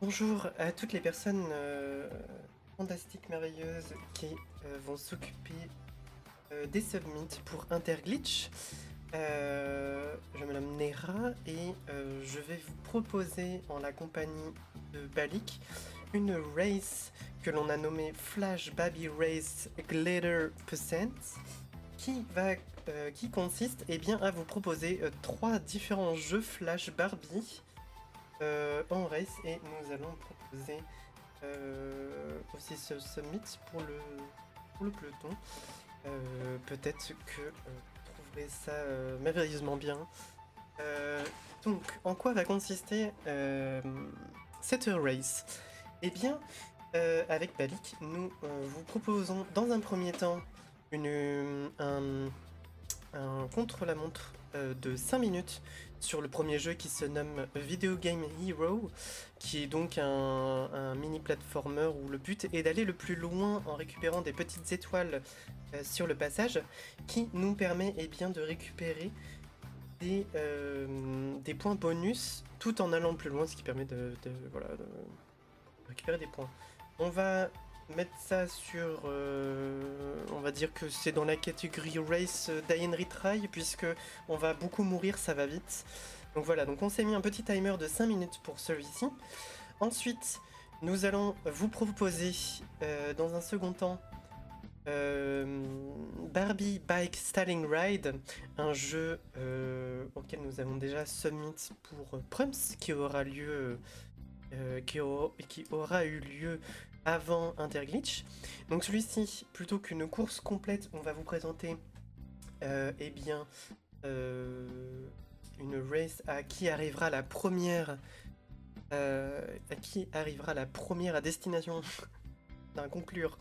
Bonjour à toutes les personnes fantastiques, merveilleuses qui vont s'occuper des submits pour Interglitch. Je me nomme Nera et je vais vous proposer en la compagnie de Balik une race que l'on a nommée Flash Baby Race Glitter Percent qui consiste bien, à vous proposer trois différents jeux Flash Barbie en race et nous allons proposer aussi ce summit pour le peloton. Peut-être que vous trouverez ça merveilleusement bien. Donc, en quoi va consister cette race? Eh bien, avec Balik, nous vous proposons dans un premier temps un contre-la-montre de 5 minutes sur le premier jeu qui se nomme Video Game Hero, qui est donc un mini-platformer où le but est d'aller le plus loin en récupérant des petites étoiles sur le passage, qui nous permet bien, de récupérer des points bonus tout en allant plus loin, ce qui permet voilà, de récupérer des points. On va mettre ça sur... on va dire que c'est dans la catégorie Race Die and Retry, puisque on va beaucoup mourir, ça va vite. Donc voilà, donc on s'est mis un petit timer de 5 minutes pour celui-ci. Ensuite, nous allons vous proposer, dans un second temps, Barbie Bike Styling Ride, un jeu auquel nous avons déjà submit pour Prums, qui aura lieu qui aura eu lieu avant Interglitch. Donc celui-ci, plutôt qu'une course complète, on va vous présenter bien une race à qui arrivera la première à destination d'un conclure,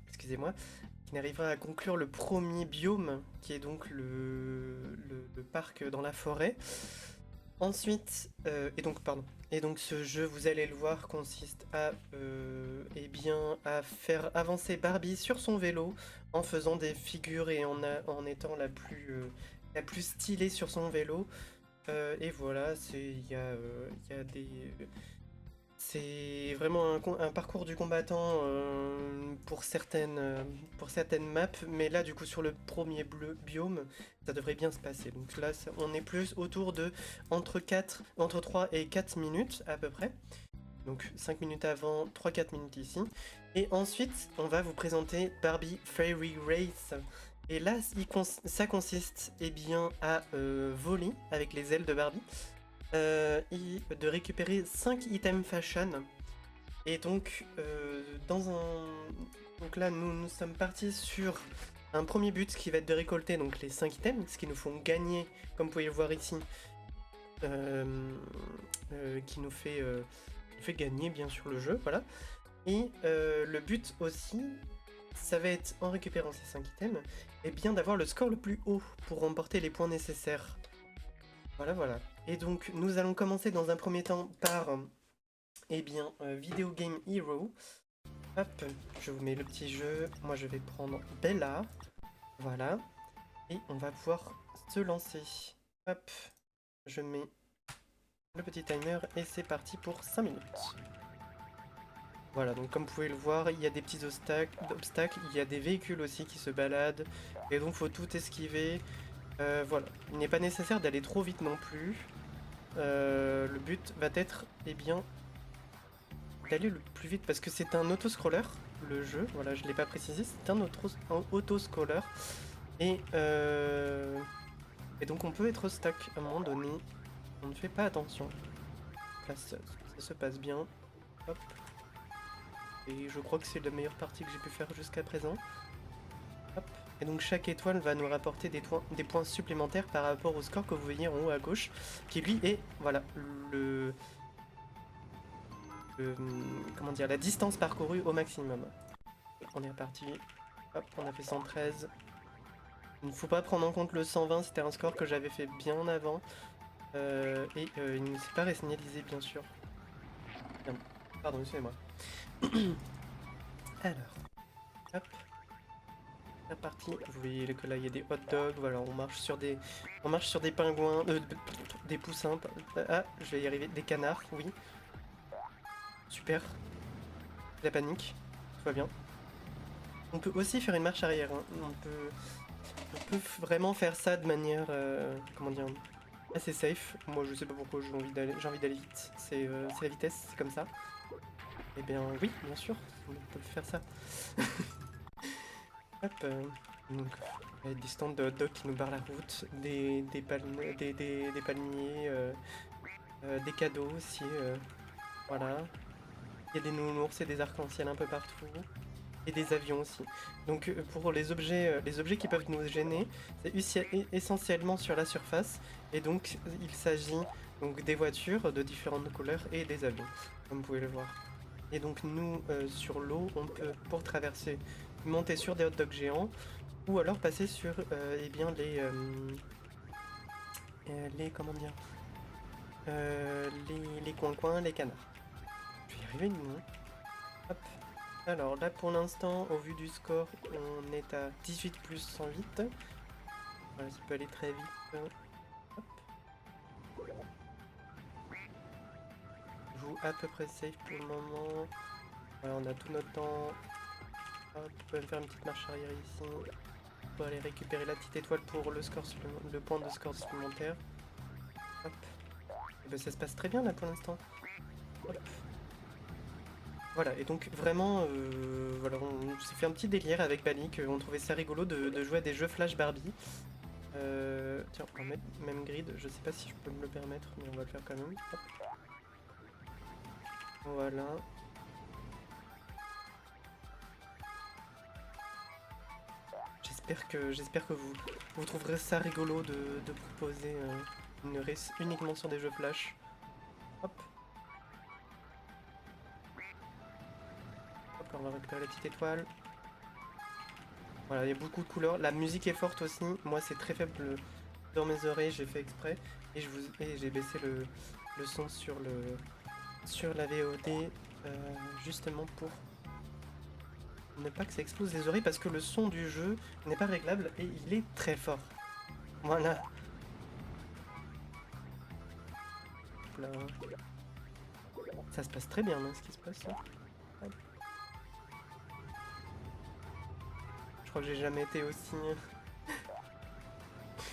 excusez-moi, qui n'arrivera à conclure le premier biome, qui est donc le parc dans la forêt. Ensuite, et donc ce jeu, vous allez le voir, consiste à faire avancer Barbie sur son vélo en faisant des figures et en étant la plus stylée sur son vélo. Et voilà, il y a c'est vraiment un parcours du combattant pour certaines maps, mais là du coup sur le premier biome, ça devrait bien se passer. Donc là, on est plus autour de entre 3 et 4 minutes à peu près. Donc 5 minutes avant, 3-4 minutes ici. Et ensuite, on va vous présenter Barbie Fairy Race. Et là, ça consiste à voler avec les ailes de Barbie et de récupérer 5 items fashion. Et donc, donc là, nous sommes partis sur un premier but qui va être de récolter donc les 5 items, ce qui nous font gagner, comme vous pouvez le voir ici, qui nous fait gagner bien sûr le jeu, voilà. Et le but aussi, ça va être, en récupérant ces 5 items, et bien d'avoir le score le plus haut pour remporter les points nécessaires. Voilà, voilà. Et donc, nous allons commencer dans un premier temps par Video Game Hero. Hop, je vous mets le petit jeu. Moi, je vais prendre Bella. Voilà. Et on va pouvoir se lancer. Hop, je mets le petit timer et c'est parti pour 5 minutes. Voilà, donc comme vous pouvez le voir, il y a des petits obstacles, il y a des véhicules aussi qui se baladent, et donc faut tout esquiver. Voilà, il n'est pas nécessaire d'aller trop vite non plus. Le but va être, d'aller le plus vite parce que c'est un auto-scroller, le jeu. Voilà, je l'ai pas précisé, c'est un auto-scroller. Et, et donc on peut être stuck à un moment donné. On ne fait pas attention. Là, ça se passe bien. Hop. Et je crois que c'est la meilleure partie que j'ai pu faire jusqu'à présent. Hop. Et donc chaque étoile va nous rapporter des points supplémentaires par rapport au score que vous voyez en haut à gauche, qui lui est, voilà, comment dire, la distance parcourue au maximum. On est reparti. Hop, on a fait 113. Il ne faut pas prendre en compte le 120, c'était un score que j'avais fait bien avant. Il ne s'est pas resignalisé, bien sûr. Pardon, excusez-moi. Alors, hop, c'est parti. Vous voyez que là, il y a des hot dogs. Voilà, on marche sur des pingouins, des poussins. Ah, je vais y arriver. Des canards, oui. Super. La panique. Tout va bien. On peut aussi faire une marche arrière. Hein. On peut vraiment faire ça de manière, comment dire, assez safe. Moi, je sais pas pourquoi j'ai envie d'aller vite. C'est la vitesse, c'est comme ça. Eh bien, oui, bien sûr, on peut faire ça. Hop. Donc, des stands de hot dog qui nous barrent la route, des palmiers, des cadeaux aussi. Voilà. Il y a des nounours et des arcs-en-ciel un peu partout. Et des avions aussi. Donc pour les objets qui peuvent nous gêner, c'est essentiellement sur la surface. Et donc il s'agit donc des voitures de différentes couleurs et des avions, comme vous pouvez le voir. Et donc nous, sur l'eau, on peut, pour traverser, monter sur des hot dogs géants, ou alors passer sur eh bien comment dire, les coins-coins, les canards. Je vais y arriver, non? Hop. Alors là pour l'instant, au vu du score, on est à 18 plus 108. Voilà, ça peut aller très vite. Hop. Je joue à peu près safe pour le moment. Voilà, on a tout notre temps. Hop, on peut même faire une petite marche arrière ici. Pour aller récupérer la petite étoile pour le point de score supplémentaire. Hop. Et ben ça se passe très bien là pour l'instant. Hop. Voilà, et donc vraiment, voilà, on s'est fait un petit délire avec Balik, on trouvait ça rigolo de jouer à des jeux Flash Barbie. Tiens, on va mettre même grid, je sais pas si je peux me le permettre, mais on va le faire quand même. Hop. Voilà. J'espère que vous trouverez ça rigolo de proposer une race uniquement sur des jeux Flash. Hop. Hop, là on va récupérer la petite étoile. Voilà, il y a beaucoup de couleurs. La musique est forte aussi. Moi, c'est très faible dans mes oreilles, j'ai fait exprès. Et j'ai baissé le son sur la VOD justement pour ne pas que ça explose les oreilles parce que le son du jeu n'est pas réglable et il est très fort. Voilà. Là. Ça se passe très bien, non, ce qui se passe là. Hop. Je crois que j'ai jamais été aussi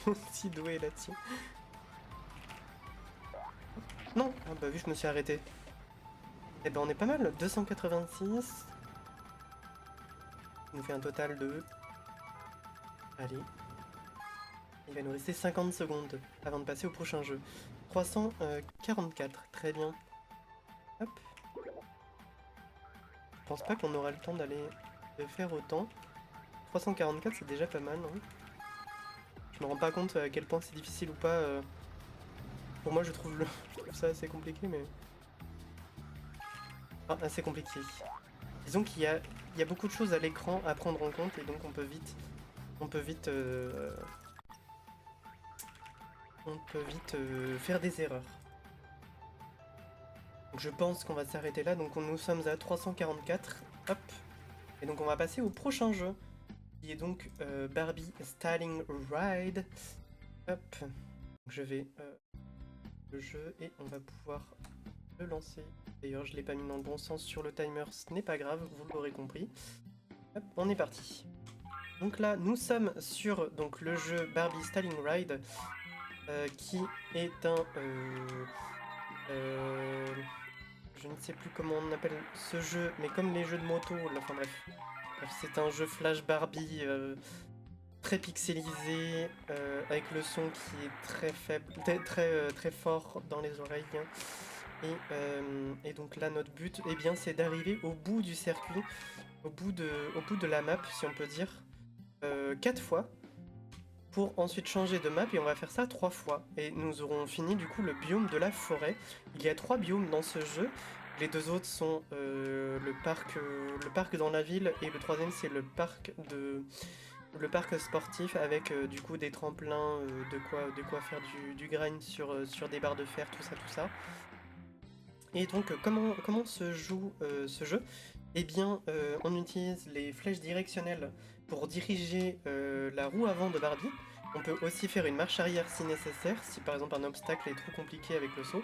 aussi doué là-dessus. Non, ah bah vu je me suis arrêté. Eh ben on est pas mal, 286. Ça nous fait un total de... Allez. Il va nous rester 50 secondes avant de passer au prochain jeu. 344, très bien. Hop. Je pense pas qu'on aura le temps de faire autant. 344 c'est déjà pas mal. Hein. Je me rends pas compte à quel point c'est difficile ou pas. Pour moi je trouve ça assez compliqué mais... Enfin, assez compliqué. Disons qu'il y a beaucoup de choses à l'écran à prendre en compte et donc on peut vite faire des erreurs. Donc je pense qu'on va s'arrêter là, donc nous sommes à 344, hop, et donc on va passer au prochain jeu, qui est donc Barbie Styling Ride, hop, donc je vais le jeu et on va pouvoir le lancer. D'ailleurs je l'ai pas mis dans le bon sens sur le timer, ce n'est pas grave, vous l'aurez compris. Hop, on est parti. Donc là, nous sommes sur donc, le jeu Barbie Styling Ride, qui est un... je ne sais plus comment on appelle ce jeu, mais comme les jeux de moto, enfin bref. C'est un jeu Flash Barbie très pixelisé, avec le son qui est très faible, très fort dans les oreilles. Et donc là, notre but, eh bien, c'est d'arriver au bout du circuit, au bout de la map, si on peut dire, 4 fois, pour ensuite changer de map, et on va faire ça 3 fois. Et nous aurons fini du coup le biome de la forêt. Il y a 3 biomes dans ce jeu. Les 2 autres sont le parc dans la ville, et le troisième c'est le parc sportif avec du coup des tremplins, de quoi faire du grind sur des barres de fer, tout ça. Et donc comment se joue ce jeu? Eh bien on utilise les flèches directionnelles pour diriger la roue avant de Barbie. On peut aussi faire une marche arrière si nécessaire, si par exemple un obstacle est trop compliqué avec le saut.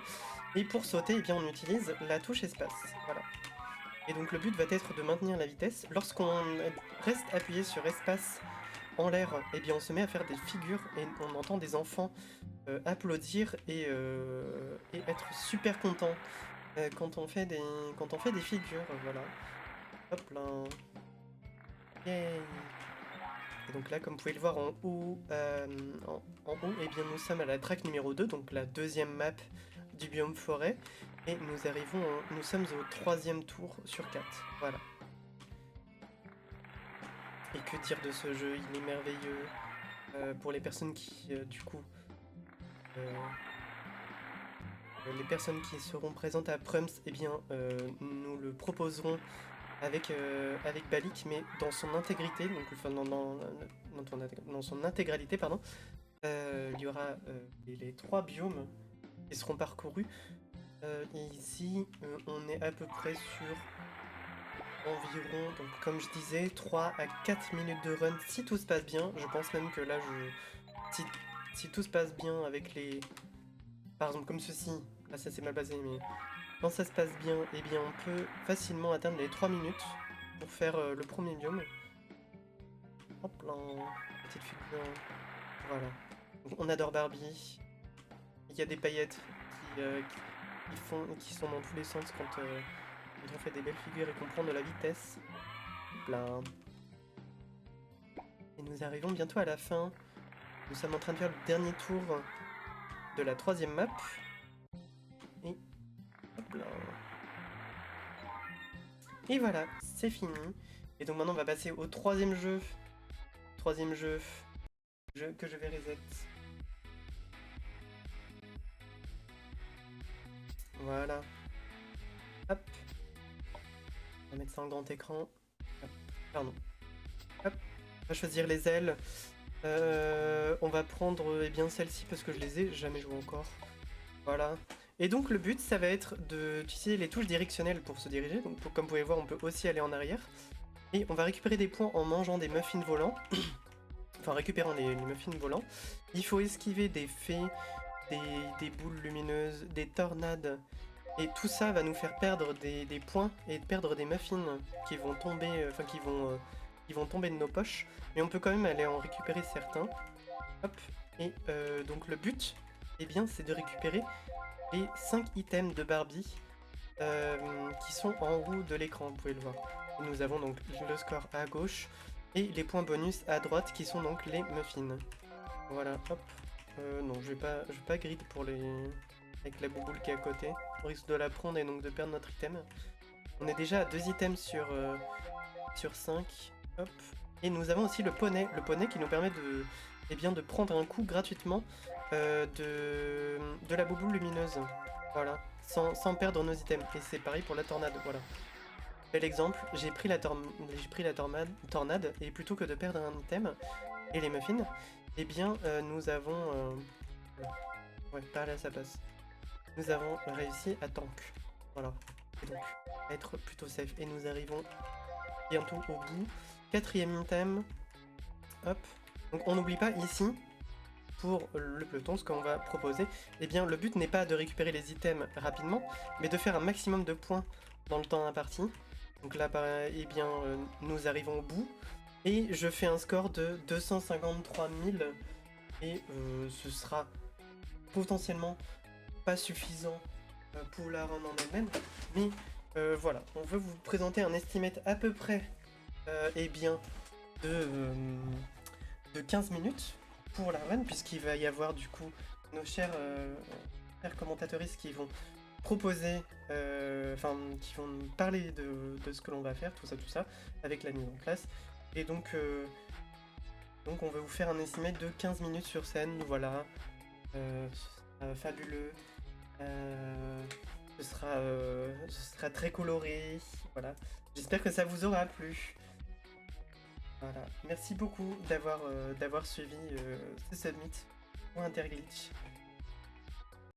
Et pour sauter, eh bien, on utilise la touche espace. Voilà. Et donc le but va être de maintenir la vitesse. Lorsqu'on reste appuyé sur espace en l'air, eh bien on se met à faire des figures et on entend des enfants applaudir et être super contents quand on fait des figures. Voilà. Hop là. Yay. Et donc là, comme vous pouvez le voir en haut, eh bien nous sommes à la track numéro 2, donc la deuxième map du biome forêt. Et nous sommes au 3e tour sur 4. Voilà. Et que dire de ce jeu, il est merveilleux. Pour les personnes qui, du coup... les personnes qui seront présentes à Prums, eh bien, nous le proposerons avec Balik, mais dans son intégrité, donc enfin, dans son intégralité, pardon. Il y aura les 3 biomes qui seront parcourus. Ici, on est à peu près sur environ, donc comme je disais, 3 à 4 minutes de run si tout se passe bien. Je pense même que là, si tout se passe bien avec les... Par exemple comme ceci, là ça s'est mal passé, mais quand ça se passe bien, eh bien on peut facilement atteindre les 3 minutes pour faire le premier biome. Hop là, petite figure, voilà. Donc, on adore Barbie. Il y a des paillettes qui sont dans tous les sens quand on fait des belles figures et qu'on prend de la vitesse. Hop là. Et nous arrivons bientôt à la fin. Nous sommes en train de faire le dernier tour de la 3e map. Et hop là. Et voilà, c'est fini. Et donc maintenant on va passer au 3e jeu. 3e jeu que je vais reset. Voilà. Hop. On va mettre ça en grand écran. Hop. Pardon. Hop. On va choisir les ailes. On va prendre eh bien celle-ci parce que je les ai jamais joué encore. Voilà. Et donc le but ça va être d'utiliser les touches directionnelles pour se diriger. Donc comme vous pouvez voir on peut aussi aller en arrière. Et on va récupérer des points en mangeant des muffins volants. Enfin récupérant les muffins volants. Il faut esquiver des fées, des boules lumineuses, des tornades. Et tout ça va nous faire perdre des points et perdre des muffins qui vont tomber, qui vont tomber de nos poches. Mais on peut quand même aller en récupérer certains. Hop. Et donc le but, eh bien, c'est de récupérer les 5 items de Barbie qui sont en haut de l'écran, vous pouvez le voir. Et nous avons donc le score à gauche et les points bonus à droite qui sont donc les muffins. Voilà, hop. Non, je vais pas grid pour les... avec la bouboule qui est à côté. On risque de la prendre et donc de perdre notre item. On est déjà à 2 items sur 5. Hop. Et nous avons aussi le poney qui nous permet de, eh bien, de prendre un coup gratuitement de la bouboule lumineuse. Voilà, sans perdre nos items. Et c'est pareil pour la tornade, voilà. Bel exemple, j'ai pris la tornade et plutôt que de perdre un item et les muffins, eh bien nous avons... ouais, par là ça passe. Nous avons réussi à tank. Voilà. Et donc, à être plutôt safe. Et nous arrivons bientôt au bout. 4e item. Hop. Donc on n'oublie pas ici, pour le peloton, ce qu'on va proposer, eh bien le but n'est pas de récupérer les items rapidement, mais de faire un maximum de points dans le temps imparti. Donc là, eh bien, nous arrivons au bout. Et je fais un score de 253 000. Et ce sera potentiellement pas suffisant pour la run en elle-même. Mais voilà, on veut vous présenter un estimate à peu près eh bien, de 15 minutes pour la run, puisqu'il va y avoir du coup nos chers commentateuristes qui vont proposer, qui vont nous parler de ce que l'on va faire, tout ça, avec la mise en place. Et donc on va vous faire un estimate de 15 minutes sur scène, voilà. Fabuleux. Ce sera très coloré, voilà. J'espère que ça vous aura plu. Voilà. Merci beaucoup d'avoir suivi ce summit pour Interglitch.